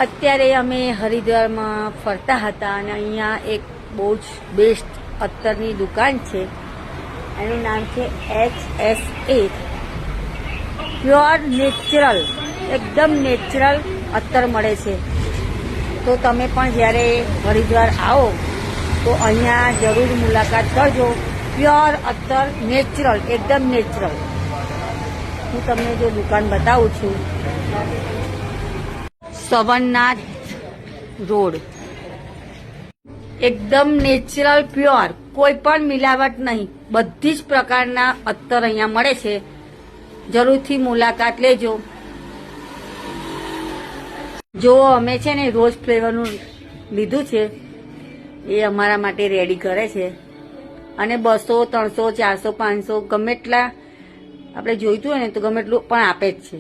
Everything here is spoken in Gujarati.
અત્યારે અમે હરિદ્વારમાં ફરતા હતા અને અહીંયા એક બહુ જ બેસ્ટ અત્તરની દુકાન છે. એનું નામ છે HSA. પ્યોર નેચરલ, એકદમ નેચરલ અત્તર મળે છે. તો તમે પણ જ્યારે હરિદ્વાર આવો તો અહીંયા જરૂર મુલાકાત કરજો. પ્યોર અત્તર, નેચરલ, એકદમ નેચરલ. હું તમને જો દુકાન બતાવું છું, સવનનાથ રોડ, એકદમ નેચરલ, પ્યોર, કોઈ પણ મિલાવટ નહીં. બધી જ પ્રકારના અત્તર અહીંયા મળે છે. જરૂરથી મુલાકાત લેજો. જો અમે છે ને રોઝ ફ્લેવરનું લીધું છે, એ અમારા માટે રેડી કરે છે. અને 200, 300, 400, 500 ગમે એટલા આપણે જોઈતું હોય ને તો ગમે એટલું પણ આપે જ છે.